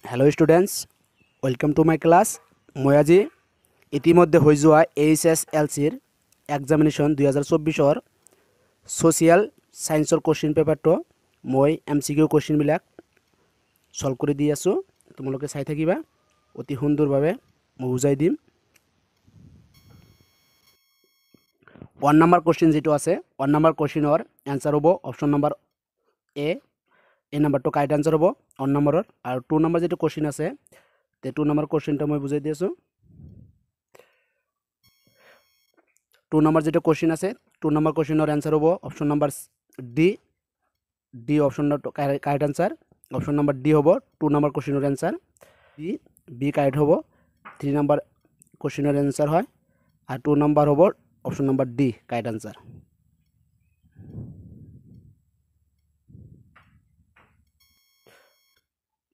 Hello' students, welcome to my class. মই আজি ইতিমধ্যে হৈ যোৱা HSLCৰ এক্সামিনেশ্যন 2024ৰ ছ'চিয়েল ছায়েন্সৰ কুৱেশ্যন পেপাৰটো মই MCQ কুৱেশ্যনবিলাক ছল্ভ কৰি দি আছোঁ। তোমালোকে চাই থাকিবা, অতি সুন্দৰভাৱে মই বুজাই দিম। 1 নম্বৰ কুৱেশ্যন যিটো আছে, 1 নম্বৰ কুৱেশ্যনৰ এনচাৰ হ'ব অপশ্যন নম্বৰ এ। এই নাম্বাৰটো কাৰেক্ট আনসাৰ হ'ব 1 নম্বৰৰ। আৰু 2 নম্বৰ যেটো কোশ্চেন আছে, তে 2 নম্বৰ কোশ্চেনটো মই বুজাই দি আছোঁ। 2 নম্বৰ যেটো কোশ্চেন আছে, 2 নম্বৰ কোশ্চেনৰ আনসাৰ হ'ব অপশ্যন নম্বৰ ডি। ডি অপশ্যনটো correct answer. Option number D হ'ব 2 নম্বৰ কোশ্চেনৰ আনসাৰ। বি কাৰেক্ট হ'ব। 3 নম্বৰ কোশ্চেনৰ আনসাৰ হয়। আৰু 2 নম্বৰ হ'ব option number D correct answer.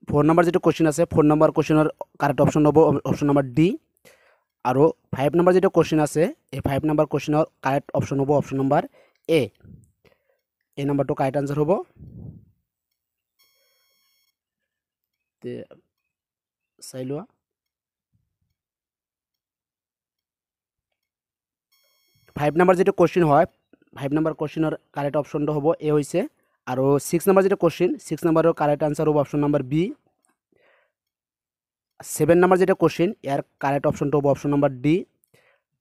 Four number যেটো কোশ্চেন আছে, 4 নম্বৰ কোশ্চেনৰ কাৰেক্ট অপশ্যন হ'ব অপশ্যন নম্বৰ ডি। আৰু 5 নম্বৰ যেটো কোশ্চেন আছে, এই 5 নম্বৰ কোশ্চেনৰ কাৰেক্ট অপশ্যন হ'ব অপশ্যন নম্বৰ এ। এই নম্বৰটো কাৰেক্ট আনসাৰ হ'ব। তে চাই লোৱা। 5 নম্বৰ যেটো কোশ্চেন হয়, 5 নম্বৰ কোশ্চেনৰ কাৰেক্ট অপশ্যনটো হ'ব এ হৈছে। আৰু 6 নম্বৰ যেটো কোশ্চেন, 6 নম্বৰৰ কাৰেক্ট আনসাৰ হ'ব অপশ্যন নম্বৰ বি। 7 নম্বৰ যেটো কোশ্চেন, ইয়াৰ কাৰেক্ট অপশ্যনটো হ'ব option number D.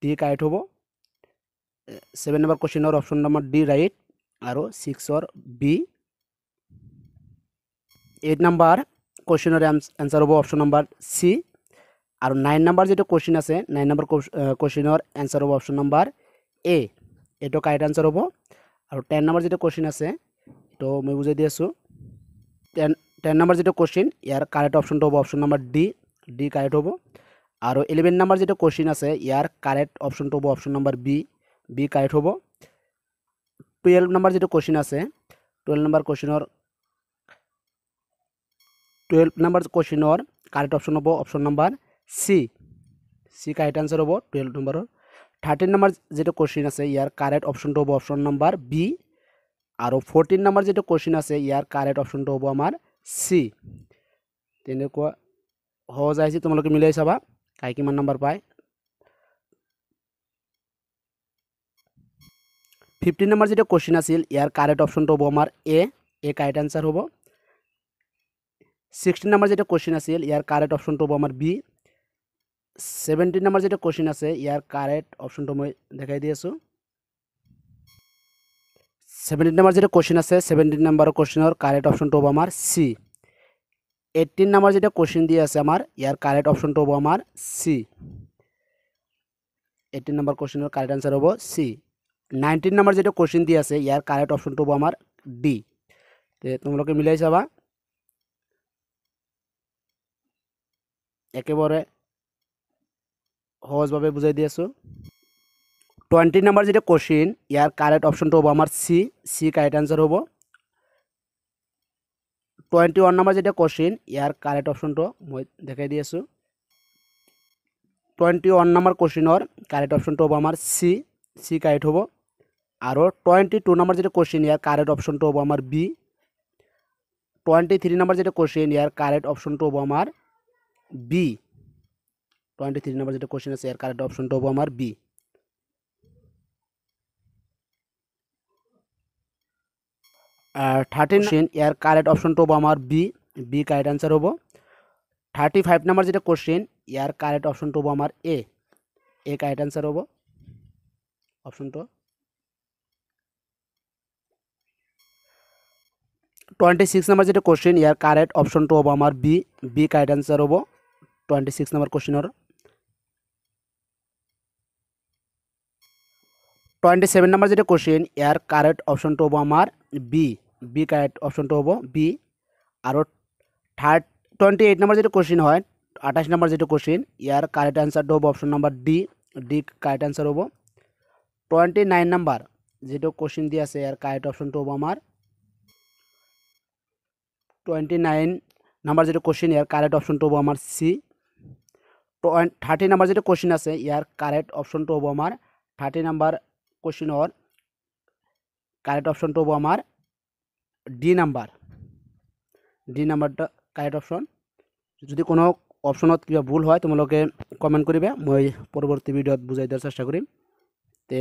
D correct হ'ব। 7 নম্বৰ কোশ্চেনৰ অপশ্যন নম্বৰ ডি ৰাইট। আৰু 6ৰ বি। 8 নম্বৰ কোশ্চেনৰ আনসাৰ হ'ব অপশ্যন নম্বৰ সি। আৰু 9 নম্বৰ যেটো কোশ্চেন আছে, 9 নম্বৰ কোশ্চেনৰ আনসাৰ হ'ব অপশ্যন নম্বৰ এ। এইটো কাৰেক্ট আনসাৰ হ'ব। আৰু 10 নম্বৰ যেটো কোশ্চেন আছে, তো মই বুজাই দি আছোঁ। 10 নম্বৰ যেটো কোশ্চেন, ইয়াৰ কাৰেক্ট অপশ্যনটো হ'ব option number D. D correct হ'ব। আৰু 11 নম্বৰ যেটো কোশ্চেন আছে, ইয়াৰ কাৰেক্ট অপশ্যনটো হ'ব option number B. B correct হ'ব। 12 নম্বৰ যেটো কোশ্চেন আছে, 12 নম্বৰ কোশ্চেনৰ কাৰেক্ট অপশ্যন হ'ব option number C. C correct answer হ'ব 12 নম্বৰৰ। 13 নম্বৰ যেটো কোশ্চেন আছে, ইয়াৰ কাৰেক্ট অপশ্যনটো হ'ব অপশ্যন নম্বৰ বি। আৰু 14 নম্বৰ যেটো কোশ্চেন আছে, ইয়াৰ কাৰেক্ট অপশ্যনটো হ'ব আমাৰ সি। তেনেকুৱা সহজ আহিছে, তোমালোকে মিলাই চাবা কাই কিমান নম্বৰ পায়। 15 নম্বৰ যেটো কোশ্চেন আছিল, ইয়াৰ কাৰেক্ট অপশ্যনটো হ'ব আমাৰ এ। এ কাৰেক্ট আনসাৰ হ'ব। 16 নম্বৰ যেটো কোশ্চেন আছিল, ইয়াৰ কাৰেক্ট অপশ্যনটো হ'ব আমাৰ বি। 17 নম্বৰ যেটো কোশ্চেন আছে, ইয়াৰ কাৰেক্ট অপশ্যনটো মই দেখাই দি আছোঁ। 17 নম্বৰ যেটো কোশ্চেন আছে, 17 নম্বৰ কোশ্চেনৰ কাৰেক্ট অপশ্যনটো হ'ব আমাৰ সি। 18 নম্বৰ যেটো কোশ্চেন দি আছে আমাৰ, ইয়াৰ কাৰেক্ট অপশ্যনটো হ'ব আমাৰ সি। 18 নম্বৰ কোশ্চেনৰ কাৰেক্ট আনসাৰ হ'ব সি। 19 নম্বৰ যেটো কোশ্চেন দি আছে, ইয়াৰ কাৰেক্ট অপশ্যনটো হ'ব আমাৰ ডি। তে তোমালোকে মিলাই চাবা। একেবাৰে সহজভাৱে বুজাই দি আছোঁ। 20 নম্বৰ যেটো কোশ্চেন, ইয়াৰ কাৰেক্ট অপশ্যনটো হ'ব আমাৰ সি। সি কাৰেক্ট আনসাৰ হ'ব। 21 নম্বৰ যেটো কোশ্চেন, ইয়াৰ কাৰেক্ট অপশ্যনটো মই দেখাই দি আছোঁ। 21 নম্বৰ কোশ্চেনৰ কাৰেক্ট অপশ্যনটো হ'ব আমাৰ সি। সি কাৰেক্ট হ'ব। আৰু 22 নম্বৰ যেটো কোশ্চেন, ইয়াৰ কাৰেক্ট অপশ্যনটো হ'ব আমাৰ বি। 23 নম্বৰ যেটো কোশ্চেন, ইয়াৰ কাৰেক্ট অপশ্যনটো হ'ব আমাৰ বি। 23 নম্বৰ যেটো কোশ্চেন আছে, ইয়াৰ কাৰেক্ট অপশ্যনটো হ'ব আমাৰ বি। 13 কোশ্চেন, ইয়াৰ কাৰেক্ট অপশ্যনটো হ'ব আমাৰ বি। বি কাৰেক্ট আনসাৰ হ'ব। 35 নম্বৰ যেটো কোশ্চেন, ইয়াৰ কাৰেক্ট অপশ্যনটো হ'ব আমাৰ এ। এ কাৰেক্ট আনসাৰ হ'ব অপশ্যনটো। 26 নম্বৰ যেটো কোশ্চেন, ইয়াৰ কাৰেক্ট অপশ্যনটো হ'ব আমাৰ বি। বি কাৰেক্ট আনসাৰ হ'ব 26 নম্বৰ কোশ্চেনৰ। 27 নম্বৰ যেটো কোশ্চেন, ইয়াৰ কাৰেক্ট অপশ্যনটো হ'ব আমাৰ বি। বি কাৰেক্ট অপশ্যনটো হ'ব বি। আৰু 28 নম্বৰ যেটো কোশ্চেন হয়, 28 নম্বৰ যেটো কোশ্চেন, ইয়াৰ কাৰেক্ট আনসাৰটো হ'ব option number D. D correct answer হ'ব। 29 নম্বৰ যেটো কোশ্চেন দি আছে, ইয়াৰ কাৰেক্ট অপশ্যনটো হ'ব আমাৰ 29 নম্বৰ যেটো কোশ্চেন, ইয়াৰ কাৰেক্ট অপশ্যনটো হ'ব আমাৰ সি। 30 নম্বৰ যেটো কোশ্চেন আছে, ইয়াৰ কাৰেক্ট অপশ্যনটো হ'ব আমাৰ 30 নম্বৰ কোশ্চেনৰ কাৰেক্ট অপশ্যনটো হ'ব আমাৰ ডি নাম্বাৰ। ডি নাম্বাৰটা কাৰেক্ট অপশন। যদি কোনো অপশনত কিবা ভুল হয় তোমালোকে কমেন্ট কৰিবা, মই পৰৱৰ্তী ভিডিঅ'ত বুজাই দিয়াৰ চেষ্টা কৰিম। তে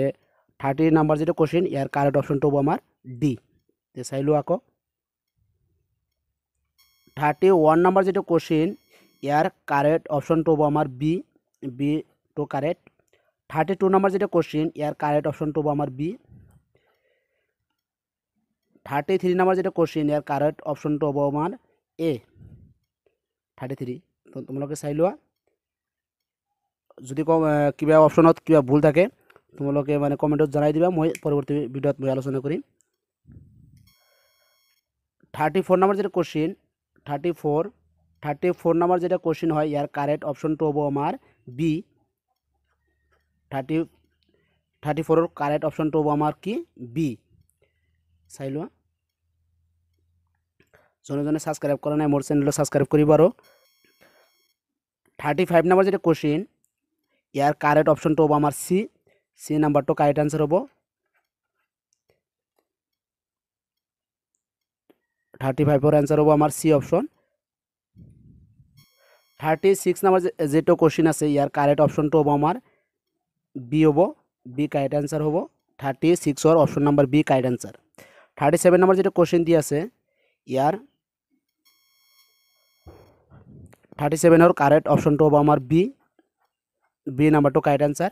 30 নাম্বাৰ যেটো কোশ্চেন ইয়াৰ কাৰেক্ট অপশনটো হ'ব আমাৰ ডি। তে চাইলো আকৌ 31 নাম্বাৰ যেটো কোশ্চেন ইয়াৰ কাৰেক্ট অপশনটো হ'ব আমাৰ বি, বি টু কাৰেক্ট। 32 নাম্বাৰ যেটা কোশ্চেন ইয়াৰ কাৰেক্ট অপশনটো হ'ব আমাৰ বি। 33 নাম্বাৰ যেটা কোশ্চেন ইয়াৰ কাৰেক্ট অপশনটো হ'ব আমাৰ এ 33। তো তোমালোকে চাই লোৱা, যদি কিবা অপশনত কিবা ভুল থাকে তোমালোকে মানে কমেন্টত জনাই দিবা, মই পৰৱৰ্তী ভিডিঅ'ত মই আলোচনা কৰিম। 34 নাম্বাৰ যেটা কোশ্চেন 34 নাম্বাৰ যেটা কোশ্চেন হয় ইয়াৰ কাৰেক্ট অপশনটো হ'ব আমাৰ বি। 34 কাৰেক্ট অপশনটো হ'ব আমাৰ কি বি। চাই লোৱা, জনে সাবস্ক্ৰাইব কৰা নাই মোৰ চেনেলটো সাবস্ক্ৰাইব কৰিব। আৰু 35 নাম্বাৰ যেটা কোশ্চেন ইয়াৰ কাৰেক্ট অপশনটো হ'ব আমাৰ সি, সি নাম্বাৰটো কাৰেক্ট আনসাৰ হ'ব। 35 এৰ আনসাৰ হ'ব আমাৰ সি অপশন। 36 নাম্বাৰ যেটো কোশ্চেন আছে ইয়াৰ কাৰেক্ট অপশনটো হ'ব আমাৰ বি হ'ব, বি কারেক্ট আনসার হ'ব। 36 এর option number B correct answer. 37 number যেটা কোশ্চেন দিয়ে আছে ইয়ার 37 এর কারেক্ট অপশনটো হ'ব আমাৰ বি, বি নাম্বারটো কারেক্ট আনসার।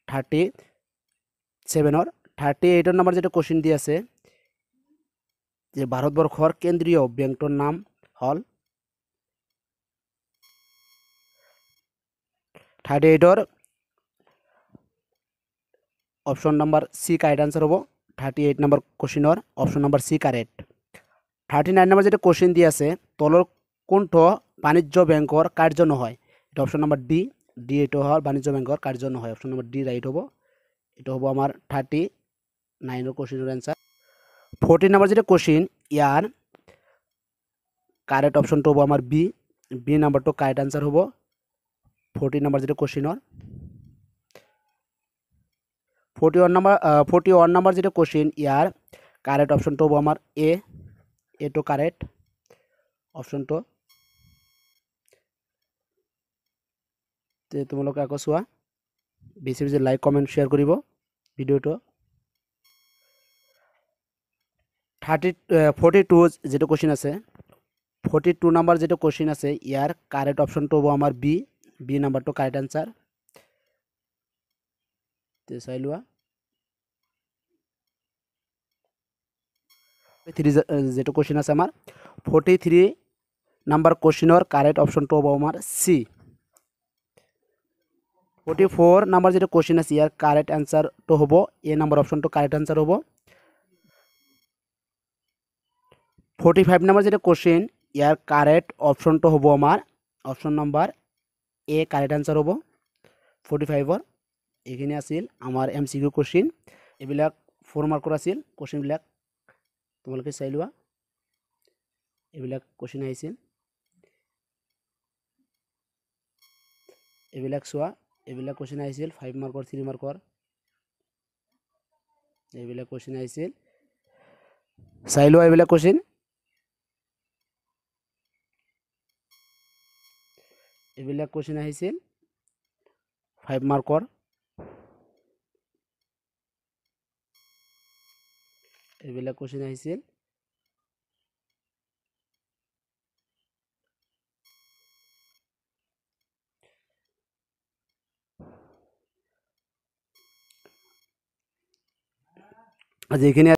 37 এর 38 নাম্বার যেটা কোশ্চেন দিয়ে আছে যে ভারতবর্ষর কেন্দ্রীয় ব্যাংকটোর নাম হল। 38 এর অপশন নাম্বার সি কারেক্ট আনসার হ'ব। 38 নাম্বার কোশ্চেনের অপশন নাম্বার সি কারেক্ট। 39 নাম্বার যেটা কোশ্চেন দিয়ে আছে তলৰ কোনটো বাণিজ্য ব্যাংকৰ কাৰ্য নহয়, এটা অপশন নাম্বাৰ ডি, ডি এটা হল বাণিজ্য ব্যাংকৰ কার্য নহয়, অপশন নাম্বার ডি রাইট হ'ব। এটা হ'ব আমার 39 এর কোশ্চেনের অ্যান্সার। 40 নাম্বার যেটা কোশ্চেন ইয়ার কারেক্ট অপশনটো হ'ব আমার বি, বি নাম্বারটো কারেক্ট আনসার হ'ব। 40 নাম্বার যেটা কোশ্চেনের 41 নাম্বার যেটা কোশ্চেন ইয়ার কারেক্ট অপশনটো হ'ব আমার এ, এটো কারেক্ট অপশনটো। তে তোমালোকে আকৌ চোৱা, বেছি বেছি লাইক কমেন্ট শেয়াৰ কৰিব ভিডিওটো। 42 যেটো কোশ্চেন আছে 42 নাম্বার যেটো কোশ্চেন আছে ইয়ার কারেক্ট অপশনটো হ'ব আমার বি, বি নাম্বারটো কারেক্ট আনসার। তে চাই লোৱা, 43 যেটো কোশ্চেন আছে আমার 43 নাম্বার কোশ্চেনের কারেক্ট অপশনটো হ'ব আমার সি। 44 নাম্বার যেটো কোশ্চেন আছে ইয়ার কারেক্ট আনসারটো হ'ব এ নাম্বার অপশনটো কারেক্ট আনসার হ'ব। 45 নাম্বার যেটা কোশ্চেন ইয়ার কারেক্ট অপশনটো হ'ব আমার option number A correct answer হ'ব। 45 এইখিনি আছিল আমাৰ MCQ কোশ্চেন, এইবিলাক 4 মাৰ্কৰ আছিল কোশ্চেনবিলাক, তোমালোকে চাই লোৱা, এইবিলাক কোশ্চেন আহিছিল, এইবিলাক চোৱা, এইবিলাক কোশ্চেন আহিছিল 5 মাৰ্কৰ 3 মাৰ্কৰ, এইবিলাক কোশ্চেন আহিছিল, চাই লোৱা এইবিলাক কোশ্চেন। এইবিলাক কোশ্চেন আহিছিল 5 মাৰ্কৰ, এইবিলাক কোশ্চেন আহিছিল। আজি এইখিনি